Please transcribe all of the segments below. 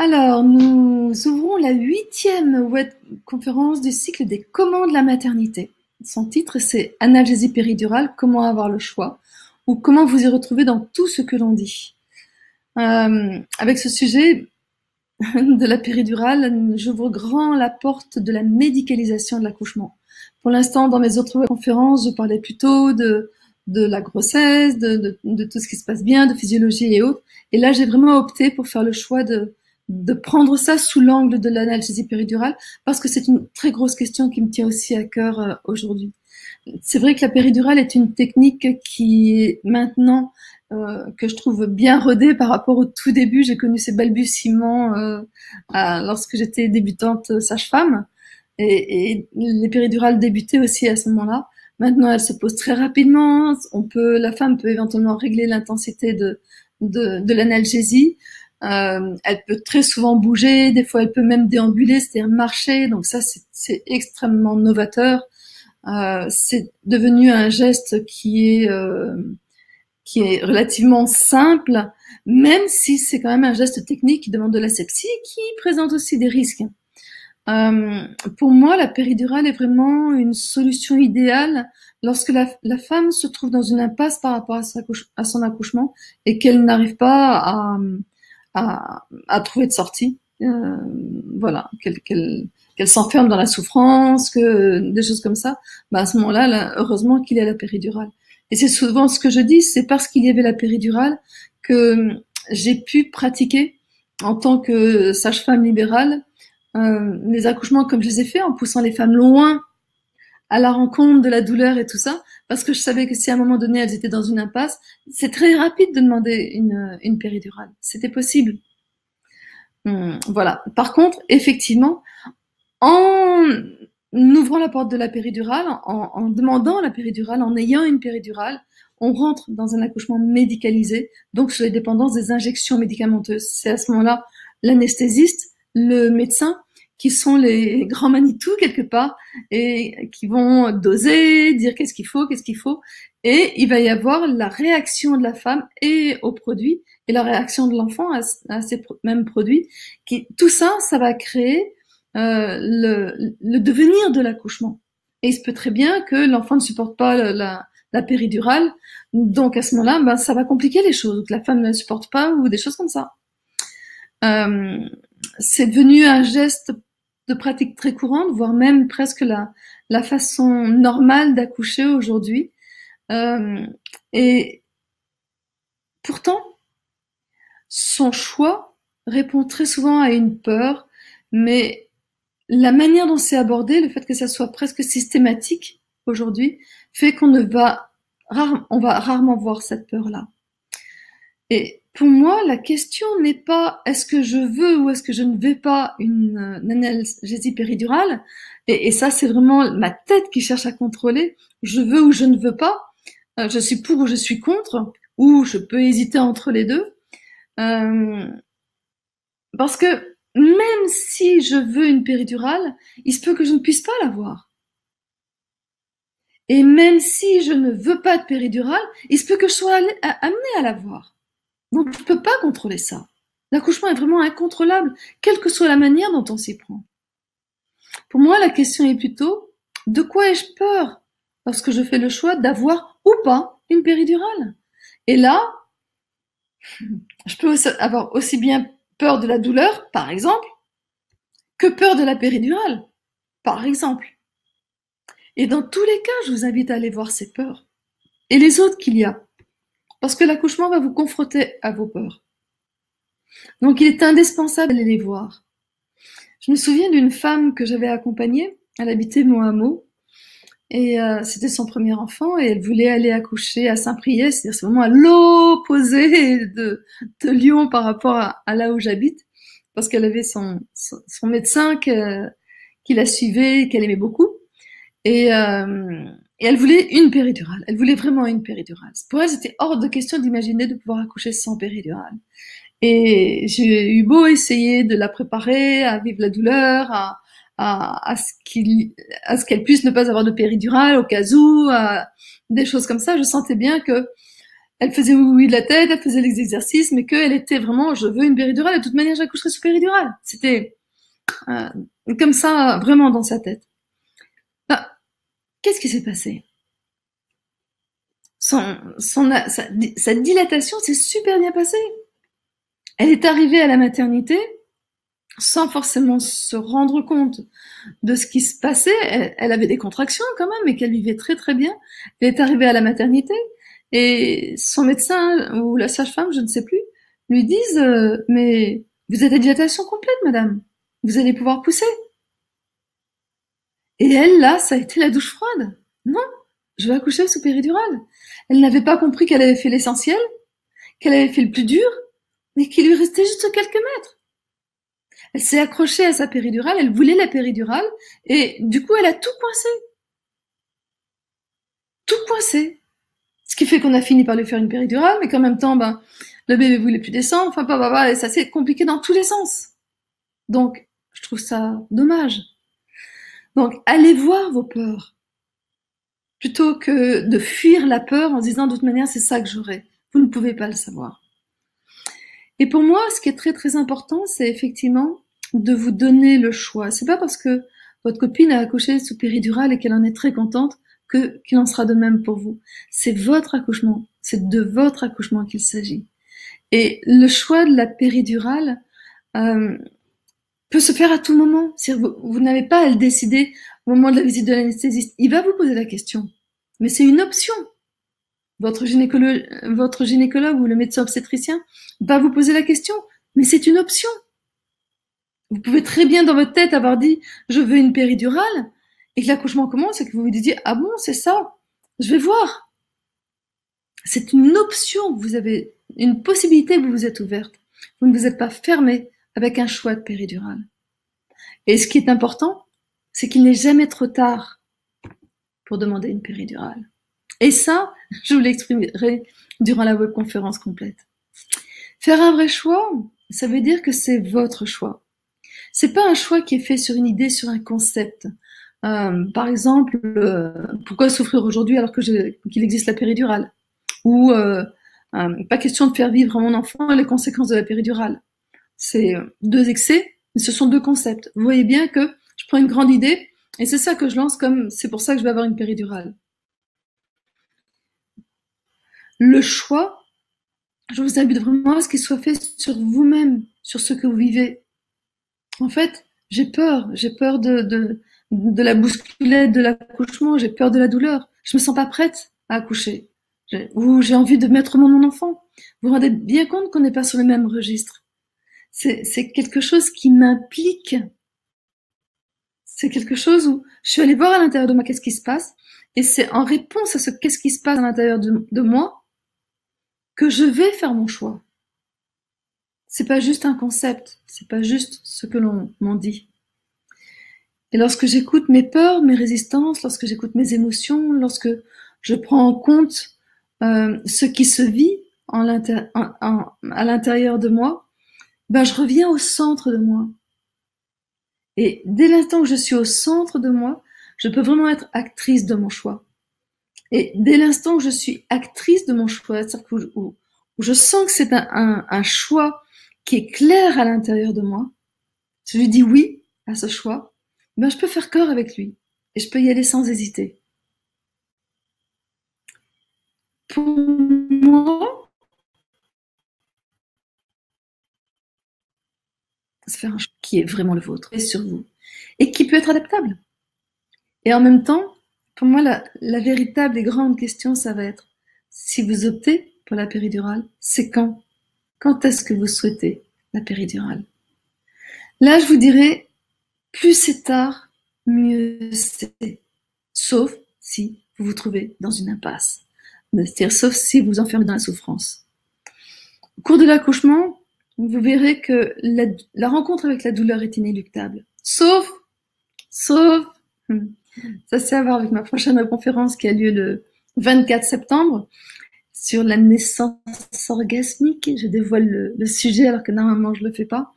Alors, nous ouvrons la 8e web conférence du cycle des Comment de la maternité. Son titre, c'est Analgésie péridurale, comment avoir le choix, ou comment vous y retrouver dans tout ce que l'on dit. Avec ce sujet de la péridurale, j'ouvre grand la porte de la médicalisation de l'accouchement. Pour l'instant, dans mes autres conférences, je parlais plutôt de la grossesse, de tout ce qui se passe bien, de physiologie et autres. Et là, j'ai vraiment opté pour faire le choix de prendre ça sous l'angle de l'analgésie péridurale, parce que c'est une très grosse question qui me tient aussi à cœur aujourd'hui. C'est vrai que la péridurale est une technique qui est maintenant que je trouve bien rodée par rapport au tout début. J'ai connu ces balbutiements lorsque j'étais débutante sage-femme, et les péridurales débutaient aussi à ce moment-là. Maintenant, elles se posent très rapidement. La femme peut éventuellement régler l'intensité de l'analgésie. Elle peut très souvent bouger, des fois elle peut même déambuler, c'est-à-dire marcher. Donc ça, c'est extrêmement novateur. C'est devenu un geste qui est relativement simple, même si c'est quand même un geste technique qui demande de l'asepsie et qui présente aussi des risques. Pour moi, la péridurale est vraiment une solution idéale lorsque la femme se trouve dans une impasse par rapport à son accouchement et qu'elle n'arrive pas à trouver de sortie. Voilà, qu'elle s'enferme dans la souffrance, des choses comme ça. À ce moment-là, heureusement qu'il y a la péridurale. Et c'est souvent ce que je dis, c'est parce qu'il y avait la péridurale que j'ai pu pratiquer en tant que sage-femme libérale les accouchements comme je les ai faits, en poussant les femmes loin à la rencontre de la douleur et tout ça, parce que je savais que si à un moment donné elles étaient dans une impasse, c'est très rapide de demander une péridurale. C'était possible. Voilà. Par contre, effectivement, en ouvrant la porte de la péridurale, en demandant la péridurale, en ayant une péridurale, on rentre dans un accouchement médicalisé, donc sur les dépendances des injections médicamenteuses. C'est à ce moment-là l'anesthésiste, le médecin, qui sont les grands Manitou quelque part, et qui vont doser, dire qu'est-ce qu'il faut, et il va y avoir la réaction de la femme et au produit, et la réaction de l'enfant à ces mêmes produits. Tout ça, ça va créer le devenir de l'accouchement. Et il se peut très bien que l'enfant ne supporte pas la péridurale, donc à ce moment-là, ça va compliquer les choses, que la femme ne supporte pas ou des choses comme ça. C'est devenu un geste de pratique très courante, voire même presque la façon normale d'accoucher aujourd'hui. Et pourtant, son choix répond très souvent à une peur, mais la manière dont c'est abordé, le fait que ça soit presque systématique aujourd'hui, fait qu'on va rarement voir cette peur-là. Et pour moi, la question n'est pas est-ce que je veux ou est-ce que je ne veux pas une analgésie péridurale, et ça c'est vraiment ma tête qui cherche à contrôler, je veux ou je ne veux pas, je suis pour ou je suis contre, ou je peux hésiter entre les deux, parce que même si je veux une péridurale, il se peut que je ne puisse pas l'avoir. Et même si je ne veux pas de péridurale, il se peut que je sois amenée à l'avoir. Donc je ne peux pas contrôler ça. L'accouchement est vraiment incontrôlable, quelle que soit la manière dont on s'y prend. Pour moi, la question est plutôt, de quoi ai-je peur lorsque je fais le choix d'avoir ou pas une péridurale? Et là, je peux avoir aussi bien peur de la douleur, par exemple, que peur de la péridurale, par exemple. Et dans tous les cas, je vous invite à aller voir ces peurs et les autres qu'il y a, parce que l'accouchement va vous confronter à vos peurs. Donc il est indispensable d'aller les voir. Je me souviens d'une femme que j'avais accompagnée, elle habitait mon hameau, et c'était son premier enfant, et elle voulait aller accoucher à Saint-Priest, c'est-à-dire c'est vraiment à l'opposé de Lyon par rapport à là où j'habite, parce qu'elle avait son médecin qui la suivait, qu'elle aimait beaucoup, et elle voulait une péridurale, elle voulait vraiment une péridurale. Pour elle, c'était hors de question d'imaginer de pouvoir accoucher sans péridurale. Et j'ai eu beau essayer de la préparer à vivre la douleur, à ce qu'elle puisse ne pas avoir de péridurale au cas où, des choses comme ça, je sentais bien que elle faisait oui de la tête, elle faisait les exercices, mais qu'elle était vraiment, je veux une péridurale, de toute manière j'accoucherai sous péridurale. C'était euh, comme ça, vraiment dans sa tête. Bah, qu'est-ce qui s'est passé? Sa dilatation s'est super bien passée. Elle est arrivée à la maternité sans forcément se rendre compte de ce qui se passait. Elle avait des contractions quand même, mais qu'elle vivait très très bien. Elle est arrivée à la maternité et son médecin ou la sage-femme, je ne sais plus, lui disent mais vous êtes à dilatation complète, madame. Vous allez pouvoir pousser. Et elle, là, ça a été la douche froide. Non, je vais accoucher sous péridurale. Elle n'avait pas compris qu'elle avait fait l'essentiel, qu'elle avait fait le plus dur, mais qu'il lui restait juste quelques mètres. Elle s'est accrochée à sa péridurale, elle voulait la péridurale, et du coup, elle a tout coincé. Tout coincé. Ce qui fait qu'on a fini par lui faire une péridurale, mais qu'en même temps, ben, le bébé voulait plus descendre, enfin, et ça s'est compliqué dans tous les sens. Donc, je trouve ça dommage. Donc, allez voir vos peurs. Plutôt que de fuir la peur en se disant de toute manière c'est ça que j'aurai. Vous ne pouvez pas le savoir. Et pour moi, ce qui est très très important, c'est effectivement de vous donner le choix. C'est pas parce que votre copine a accouché sous péridurale et qu'elle en est très contente qu'il en sera de même pour vous. C'est votre accouchement, c'est de votre accouchement qu'il s'agit. Et le choix de la péridurale peut se faire à tout moment. Vous n'avez pas à le décider au moment de la visite de l'anesthésiste. Il va vous poser la question, mais c'est une option. Votre gynécologue ou le médecin obstétricien va vous poser la question, mais c'est une option. Vous pouvez très bien dans votre tête avoir dit je veux une péridurale et que l'accouchement commence et que vous vous disiez ah bon c'est ça, je vais voir. C'est une option, vous avez une possibilité, vous vous êtes ouverte. Vous ne vous êtes pas fermé avec un choix de péridurale. Et ce qui est important, c'est qu'il n'est jamais trop tard pour demander une péridurale. Et ça, je vous l'exprimerai durant la webconférence complète. Faire un vrai choix, ça veut dire que c'est votre choix. C'est pas un choix qui est fait sur une idée, sur un concept. Par exemple, pourquoi souffrir aujourd'hui alors qu'il existe la péridurale? Ou pas question de faire vivre à mon enfant les conséquences de la péridurale. C'est deux excès, mais ce sont deux concepts. Vous voyez bien que je prends une grande idée et c'est ça que je lance comme c'est pour ça que je vais avoir une péridurale. Le choix, je vous invite vraiment à ce qu'il soit fait sur vous-même, sur ce que vous vivez. En fait, j'ai peur de la bousculette, de l'accouchement, j'ai peur de la douleur. Je me sens pas prête à accoucher. Ou j'ai envie de mettre mon enfant. Vous vous rendez bien compte qu'on n'est pas sur le même registre. C'est quelque chose qui m'implique. C'est quelque chose où je suis allée voir à l'intérieur de moi qu'est-ce qui se passe. Et c'est en réponse à ce qu'est-ce qui se passe à l'intérieur de moi que je vais faire mon choix. C'est pas juste un concept, c'est pas juste ce que l'on m'en dit. Et lorsque j'écoute mes peurs, mes résistances, lorsque j'écoute mes émotions, lorsque je prends en compte ce qui se vit à l'intérieur de moi, ben je reviens au centre de moi. Et dès l'instant que je suis au centre de moi, je peux vraiment être actrice de mon choix. Et dès l'instant que je suis actrice de mon choix, c'est-à-dire où je sens que c'est un choix qui est clair à l'intérieur de moi, je lui dis oui à ce choix, ben je peux faire corps avec lui et je peux y aller sans hésiter. Pour moi, c'est faire un choix qui est vraiment le vôtre et sur vous et qui peut être adaptable. Et en même temps, pour moi, la véritable et grande question, ça va être si vous optez pour la péridurale, c'est quand? Quand est-ce que vous souhaitez la péridurale? Là, je vous dirais, plus c'est tard, mieux c'est. Sauf si vous vous trouvez dans une impasse. C'est-à-dire, sauf si vous vous enfermez dans la souffrance. Au cours de l'accouchement, vous verrez que la rencontre avec la douleur est inéluctable. Sauf, ça c'est à voir avec ma prochaine conférence qui a lieu le 24 septembre sur la naissance orgasmique. Je dévoile le sujet alors que normalement je le fais pas.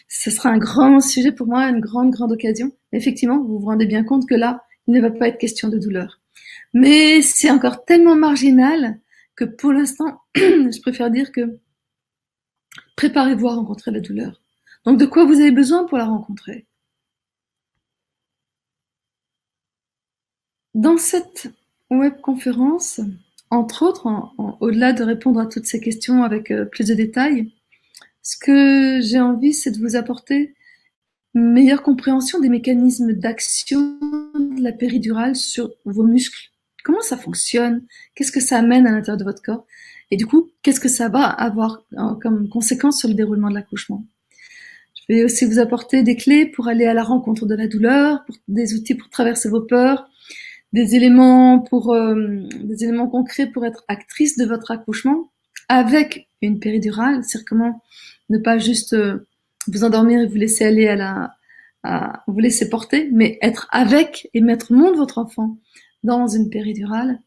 Ce sera un grand sujet pour moi, une grande occasion. Effectivement, vous vous rendez bien compte que là, il ne va pas être question de douleur. Mais c'est encore tellement marginal que pour l'instant, je préfère dire que préparez-vous à rencontrer la douleur. Donc de quoi vous avez besoin pour la rencontrer? Dans cette webconférence, entre autres, au-delà de répondre à toutes ces questions avec plus de détails, ce que j'ai envie, c'est de vous apporter une meilleure compréhension des mécanismes d'action de la péridurale sur vos muscles. Comment ça fonctionne? Qu'est-ce que ça amène à l'intérieur de votre corps? Et du coup, qu'est-ce que ça va avoir comme conséquence sur le déroulement de l'accouchement? Je vais aussi vous apporter des clés pour aller à la rencontre de la douleur, des outils pour traverser vos peurs, des éléments concrets pour être actrice de votre accouchement avec une péridurale. C'est comment ne pas juste vous endormir et vous laisser aller vous laisser porter, mais être avec et mettre au monde votre enfant dans une péridurale.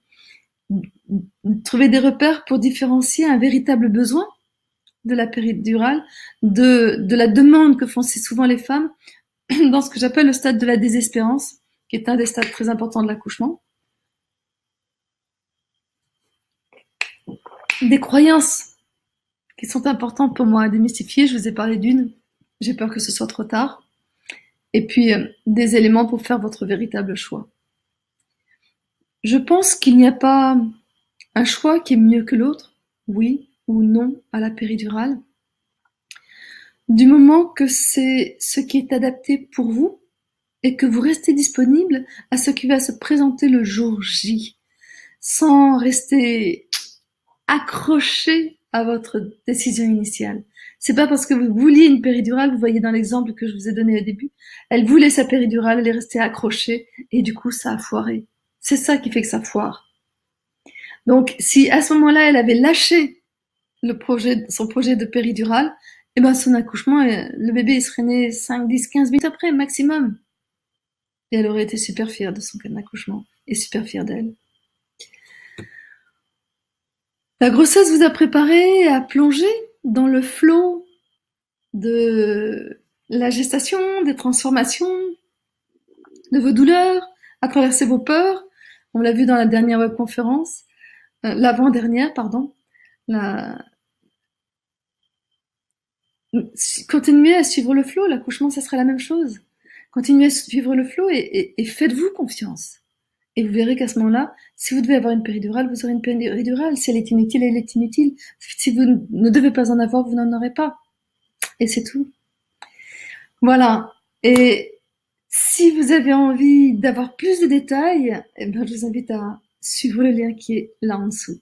Trouver des repères pour différencier un véritable besoin de la péridurale de la demande que font si souvent les femmes dans ce que j'appelle le stade de la désespérance, qui est un des stades très importants de l'accouchement. Des croyances qui sont importantes pour moi à démystifier. Je vous ai parlé d'une. J'ai peur que ce soit trop tard. Et puis, des éléments pour faire votre véritable choix. Je pense qu'il n'y a pas un choix qui est mieux que l'autre, oui ou non à la péridurale. Du moment que c'est ce qui est adapté pour vous et que vous restez disponible à ce qui va se présenter le jour J, sans rester accroché à votre décision initiale. C'est pas parce que vous vouliez une péridurale, vous voyez dans l'exemple que je vous ai donné au début, elle voulait sa péridurale, elle est restée accrochée et du coup ça a foiré. C'est ça qui fait que ça foire. Donc si à ce moment-là elle avait lâché son projet de péridurale, et ben son accouchement, le bébé il serait né 5, 10, 15 minutes après maximum. Et elle aurait été super fière de son accouchement et super fière d'elle. La grossesse vous a préparé à plonger dans le flot de la gestation, des transformations, de vos douleurs, à traverser vos peurs. On l'a vu dans la dernière webconférence, l'avant-dernière, pardon. Continuez à suivre le flot, l'accouchement, ça sera la même chose. Continuez à suivre le flot et faites-vous confiance. Et vous verrez qu'à ce moment-là, si vous devez avoir une péridurale, vous aurez une péridurale. Si elle est inutile, elle est inutile. Si vous ne devez pas en avoir, vous n'en aurez pas. Et c'est tout. Voilà. Et si vous avez envie d'avoir plus de détails, eh ben, je vous invite à suivre le lien qui est là en dessous.